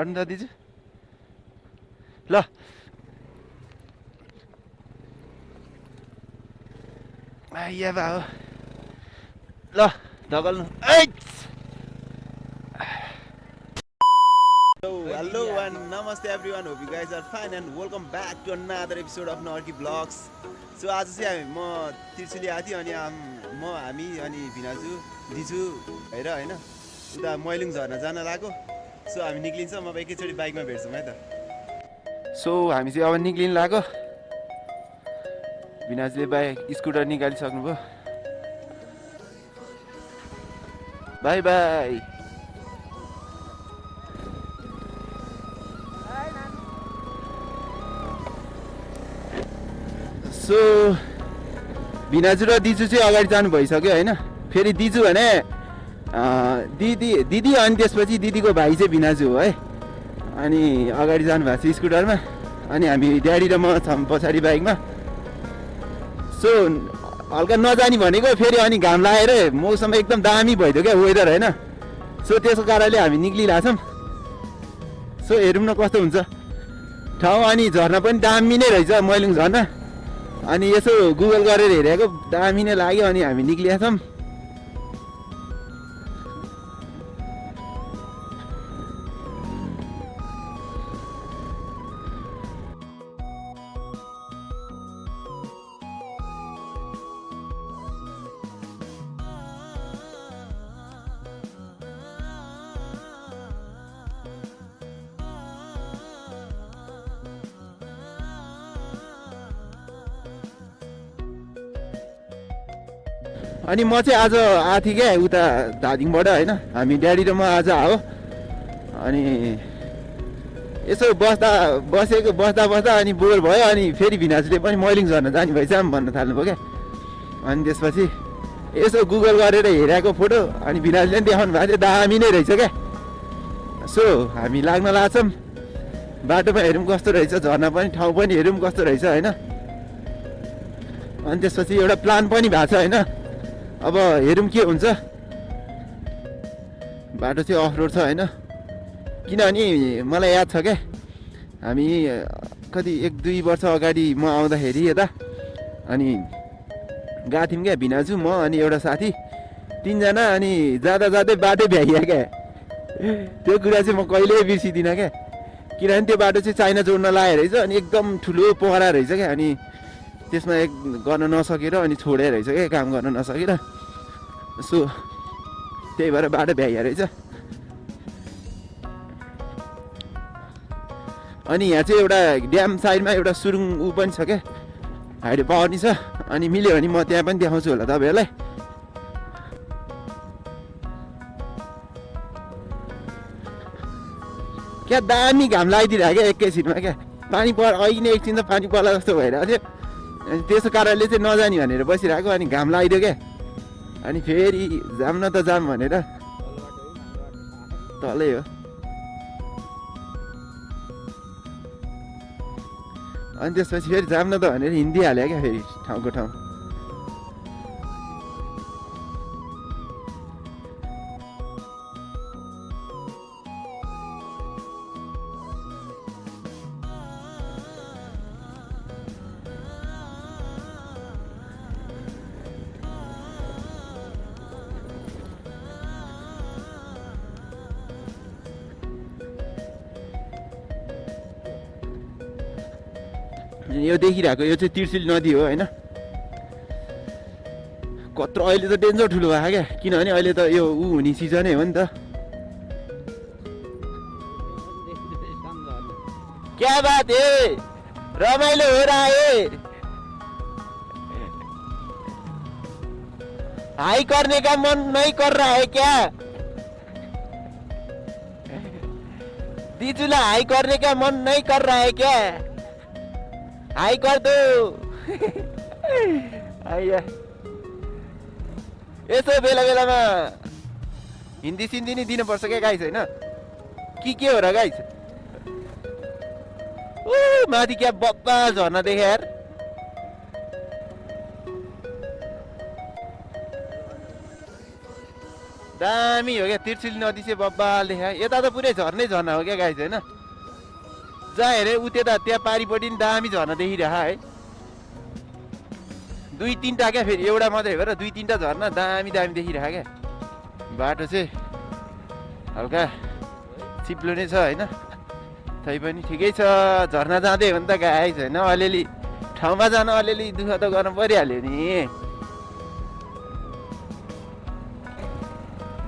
गर्नु त दिजु ल आइया बा हो ल धगल्नु Hello and namaste everyone. Hope you guys are fine and welcome back to another episode of NAHARKI vlogs. So आज चाहिँ म तिर्सुली आथि अनि हामी अनि भिनाजु दिजु हेर हैन उता मैलुङ झर्ना जान लाग्यो. सो हामी निक्लिन्छ म एकैचोटी बाइकमा भेट्छौँ है त. सो हामी चाहिँ अब निक्लिन लाग्यो. भिनाजुले बाइक स्कुटर निकालिसक्नु भयो. By by. सो भिनाजु र दिजु चाहिँ अगाडि जानु भइसक्यो हैन. फेरि दिजु भने दिदी अनि त्यसपछि दिदीको भाइ चाहिँ भिनाजु हो है. अनि अगाडि जानु भएको छ स्कुटरमा अनि हामी ड्याडी र म छौँ पछाडि बाइकमा. सो हल्का नजानी भनेको फेरि अनि घाम लागेर मौसम एकदम दामी भइदियो क्या वेदर हैन. सो त्यसको कारणले हामी निक्लिरहेछौँ. सो हेरौँ न कस्तो हुन्छ ठाउँ. अनि झर्ना पनि दामी नै रहेछ मैलुङ झर्ना. अनि यसो गुगल गरेर हेरेको दामी नै लाग्यो अनि हामी निक्लिएका छौँ. अनि म चाहिँ आज आएको थिएँ क्या उता धादिङबाट होइन. हामी ड्याडी र म आज आयो. अनि यसो बस्दा अनि बोर भयो. अनि फेरि भिनाजुले पनि मैलुङ झर्न जाने भएछ भन्न थाल्नुभयो क्या. अनि त्यसपछि यसो गुगल गरेर हेरेको फोटो अनि भिनाजुले पनि देखाउनु भएको थियो दामी नै रहेछ क्या. सो हामी लाग्न लाग्छौँ. बाटोमा हेरौँ कस्तो रहेछ झर्ना पनि ठाउँ पनि हेरौँ कस्तो रहेछ होइन. अनि त्यसपछि एउटा प्लान पनि भएको छ होइन. अब हेरौँ के हुन्छ. बाटो चाहिँ अफ रोड छ होइन. किनभने मलाई याद छ क्या हामी कति 1-2 वर्ष अगाडि म आउँदाखेरि यता अनि गएको थियौँ क्या भिनाजु म अनि एउटा साथी 3 जना. अनि जाँदै बाटै भ्याइया क्या. त्यो कुरा चाहिँ म कहिल्यै बिर्सिदिनँ क्या. किनभने त्यो बाटो चाहिँ चाइना जोड्न लागेको रहेछ. अनि एकदम ठुलो पोखरा रहेछ क्या. अनि त्यसमा गर्न नसकेर अनि छोडेर रहेछ क्या काम गर्न नसकेर. सो त्यही भएर बाटो भ्याइया रहेछ. अनि यहाँ चाहिँ एउटा ड्याम साइडमा एउटा सुरुङ ऊ पनि छ क्या हाइड्रो पावर नि छ. अनि मिल्यो भने म त्यहाँ पनि देखाउँछु होला तपाईँहरूलाई. क्या दामी घाम लगाइदिरहेको क्या एकैछिनमा क्या. पानी अहिले नै एकछिन त पानी पर्ला जस्तो भइरहेको थियो. अनि त्यसो कारणले चाहिँ नजाने भनेर बसिरहेको. अनि घाम लगाइदियो क्या. अनि फेरि जाम न त जाम भनेर तलै हो. अनि त्यसपछि फेरि जाम न त भनेर हिँडिहाल्यो क्या फेरि ठाउँको ठाउँ. यो देखिरहेको यो चाहिँ तिर्सिल नदी हो होइन. कत्रो अहिले त डेन्जर ठुलो भएको क्या. किनभने अहिले त यो ऊ हुने सिजनै हो नि त. क्या बात है रमाइलो हो रहा है. हाई करने का मन नहीं कर रहा है क्या. दीजुला हाई करने का मन नहीं कर रहा है क्या. हाई कर दो. आइया यसो बेला बेलामा हिन्दी सिन्दी नि दिनुपर्छ क्या गाइस होइन. के हो र गाइस. माथि क्या बब्बा झर्ना देखे यार. दामी हो क्या त्रिशुली नदी चाहिँ बब्बाल देखा यता त पुरै झर्नै झर्ना हो क्या गाइस होइन जहाँ हेरे उ त्यहाँ पारिपट्टि नि दामी झर्ना देखिरह है 2-3टा क्या फेरि एउटा मात्रै भएर 2-3टा झर्ना दामी दामी देखिरह क्या बाटो चाहिँ हल्का चिप्लो नै छ होइन तैपनि ठिकै छ झर्ना जाँदै हो नि त गाइस होइन अलिअलि ठाउँमा जान अलिअलि दुःख त गर्नु परिहाल्यो नि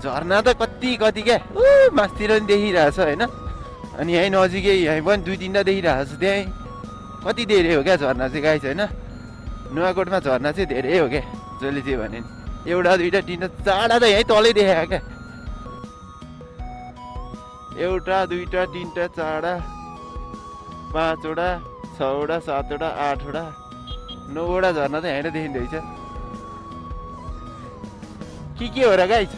झर्ना त कति क्या मासतिर नि देखिरहेछ होइन अनि यहीँ नजिकै यहीँ पनि 2-3टा देखिरहेको छ त्यहीँ कति धेरै हो क्या झर्ना चाहिँ गाइस होइन नुवाकोटमा झर्ना चाहिँ धेरै हो क्या जसले चाहिँ भने नि एउटा 2टा 3टा 4टा त यहीँ तलै देखायो क्या एउटा 2टा 3टा 4टा 5वटा 6वटा 7वटा 8वटा 9वटा झर्ना त यहीँ देखिँदैछ के हो र गाइस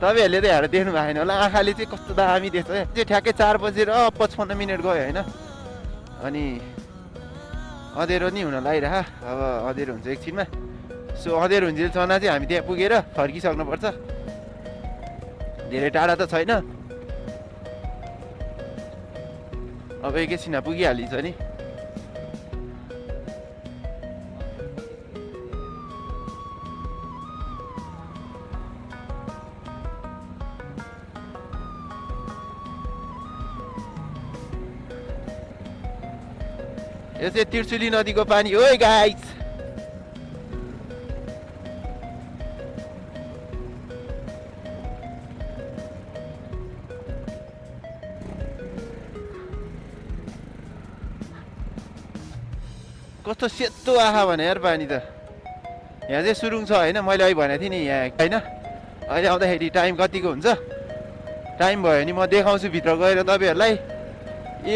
तपाईँहरूले त हेरेर देख्नु भएन होला आँखाले चाहिँ कस्तो दामी देख्छ त्यो ठ्याक्कै 4 बजेर 55 मिनट गयो होइन अनि अँधेरो नि हुन लागिरह अब अँधेरो हुन्छ एकछिनमा सो अँधेरो हुन्जेलसम्म चाहिँ हामी त्यहाँ पुगेर फर्किसक्नुपर्छ धेरै टाढा त छैन अब एकैछिनमा पुगिहालिन्छ नि यो चाहिँ त्रिशुली नदीको पानी हो गाइस कस्तो सेतो आहा भने यार पानी त यहाँ चाहिँ सुरुङ छ होइन मैले अहिले भनेको थिएँ नि यहाँ होइन अहिले आउँदाखेरि टाइम कतिको हुन्छ टाइम भयो भने म देखाउँछु भित्र गएर तपाईँहरूलाई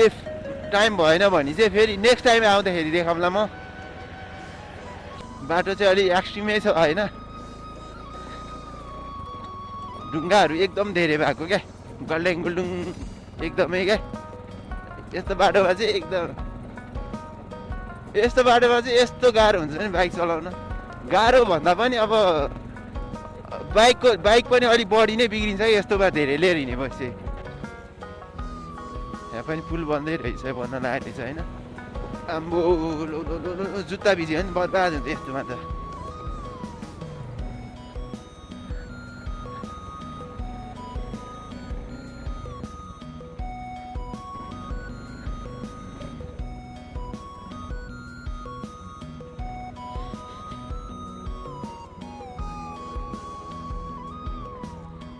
इफ टाइम भएन भने चाहिँ फेरि नेक्स्ट टाइम आउँदाखेरि देखाउँला म बाटो चाहिँ अलि एक्सट्रिमै छ होइन ढुङ्गाहरू एकदम धेरै भएको क्या गल्डेङ गुल्डुङ एकदमै क्या यस्तो बाटोमा चाहिँ यस्तो गाह्रो हुन्छ नि बाइक चलाउन गाह्रो भन्दा पनि अब बाइक पनि अलिक बढी नै बिग्रिन्छ कि यस्तोमा धेरै लिएर हिँडेपछि यहाँ पनि पुल बन्दै रहेछ भन्न लागेको छ होइन आम्बो जुत्ता भिज्यो भने बर्बाद हुन्छ यस्तोमा त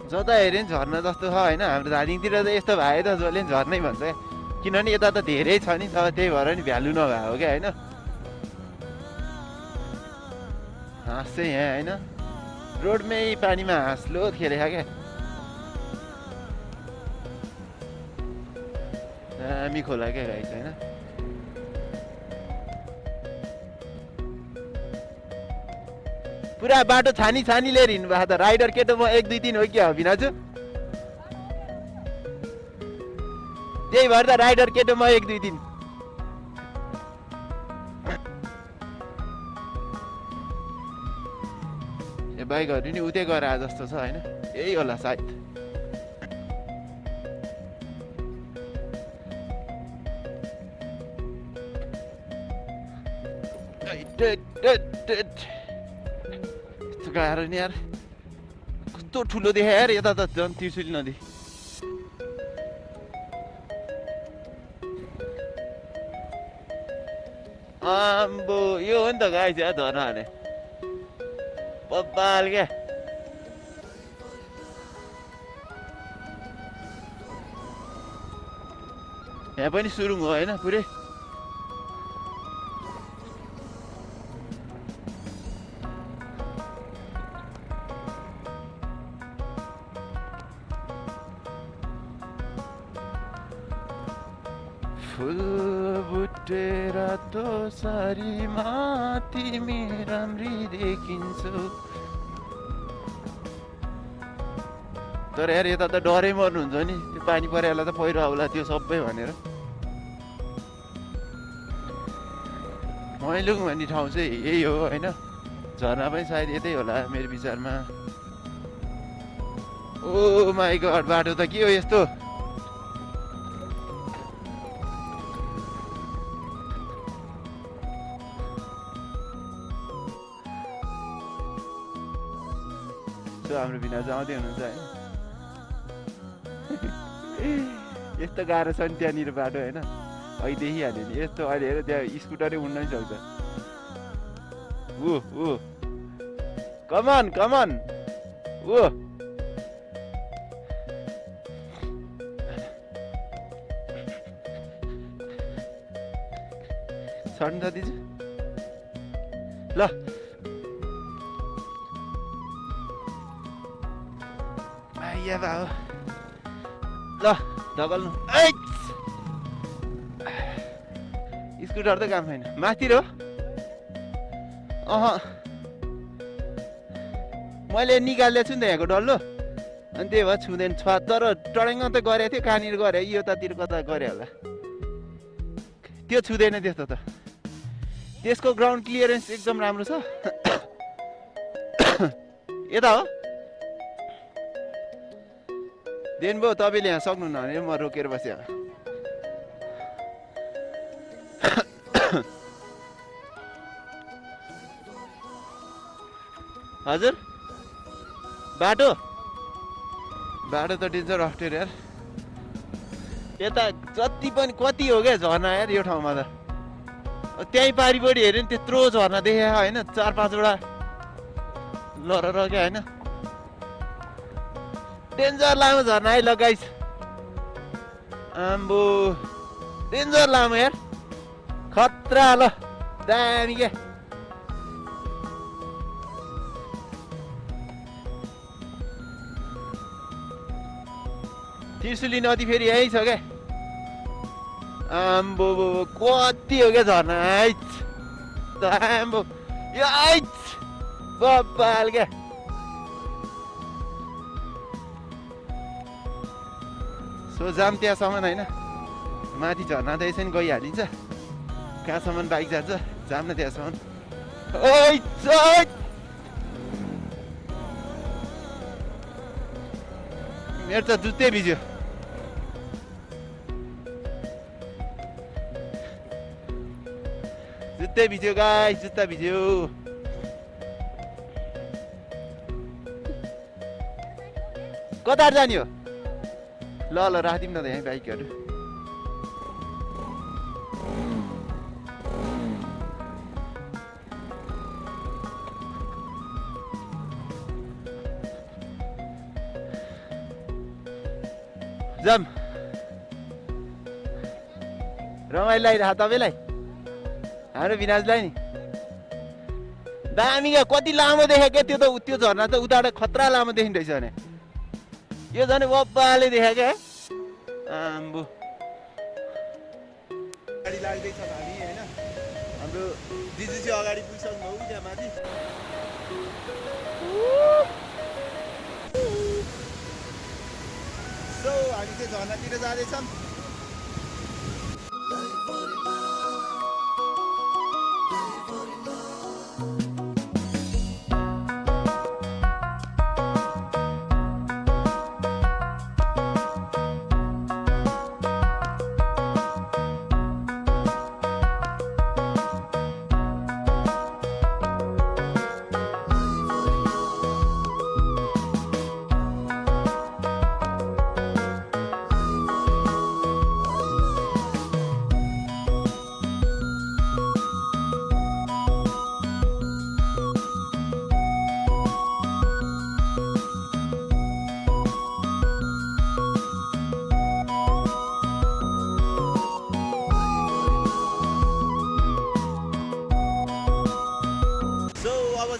जता हेऱ्यो नि झर्ना जस्तो छ होइन हाम्रो धादिङतिर त यस्तो भए त जसले पनि झर्नै भन्छ क्या किनभने यता त धेरै छ नि त त्यही भएर नि भ्यालु नभएको क्या होइन हाँस चाहिँ यहाँ होइन रोडमै पानीमा हाँस लो खेलेको क्या दामी खोला क्या गाइस होइन पुरा बाटो छानी लिएर हिँड्नु भएको त राइडर केटो म 1 2 3 हो कि भिनाजु त्यही भएर त राइडर केटो म 1 2 3 ए बाइकहरू नि उतै गएर आए जस्तो छ होइन यही होला सायद गाह्रो नि यार कस्तो ठुलो देखा यार यता त झन् त्रिशुली नदी आम्बो यो हो नि त गाइस यार झर्ना हाने बब्बाल क्या यहाँ पनि सुरुङ हो होइन पुरै फुल बुट्टे रातो सारीमा तिमी राम्री देखिन्छौ तर यार यता त डरै मर्नुहुन्छ नि त्यो पानी परेला त पहिरो आउला त्यो सबै भनेर मैलुङ भन्ने ठाउँ चाहिँ यही हो होइन झर्ना पनि सायद यतै होला मेरो विचारमा ओ माई गड बाटो त के हो यस्तो हाम्रो भिनाजु आउँदै हुनुहुन्छ होइन यस्तो गाह्रो छ नि त्यहाँनिर बाटो होइन अहिले देखिहाल्यो नि यस्तो अहिले हेर त्यहाँ स्कुटरै उड्न नि सक्छ कमन कमन छड्नु त दिजु ल आइया बाबु ल ढकल्नु स्कुटर त काम छैन माथि हो मैले निकालिदिएको छु नि त यहाँको डल्लो अनि त्यही भएर छुँदैन छ तर टडेङ्ग त गरेको थियो कहाँनिर गरे यो तातिर कता गरे होला त्यो छुँदैन त्यस्तो त त्यसको ग्राउन्ड क्लियरेन्स एकदम राम्रो छ यता हो देन भयो तपाईँले यहाँ सक्नुहुन्न भने म रोकेर बस्यो हजुर बाटो त डेन्जर अप्ठ्यारो यार यता जति पनि कति हो क्या झर्ना यार यो ठाउँमा त त्यहीँ पारिपट्टि हेऱ्यो नि त्यत्रो झर्ना देखेँ होइन 4-5वटा लर क्या होइन डेन्जर लामो झर्ना है ल गाइस आम्बो डेन्जर लामो यार खतरा ल दामी क्या त्रिशुली नदी फेरि यहीँ छ क्या आम्बो कति हो क्या झर्ना आम्बो यो बब्बाल क्या सो जाम त्यहाँसम्म होइन माथि झर्ना त यसै गइहालिन्छ कहाँसम्म बाइक जान्छ जाम न त्यहाँसम्म मेरो त जुत्तै भिज्यो गाइस जुत्ता भिज्यो कता जाने हो ल राखिदिउँ न त यहीँ बाइकहरू जाम रमाइलो लागिरहेको तपाईँलाई हाम्रो विनाजलाई नि दामी क्या कति लामो देखेँ क्या त्यो झर्ना त उताबाट खतरा लामो देखिँदो रहेछ भने यो झन् बब्बाले देखायो क्या आम्बो गाडी लाग्दैछ हामी होइन हाम्रो दिजु चाहिँ अगाडि पुगिसक्नु हो त्यहाँ माथि सो हामी चाहिँ झर्नातिर जाँदैछौँ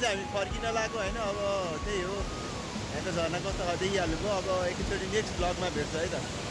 हामी फर्किन लाग्यो होइन अब त्यही हो यहाँको झर्ना कस्तो देखिहाल्नु भयो अब एकैचोटि नेक्स्ट ब्लगमा भेट्छ है त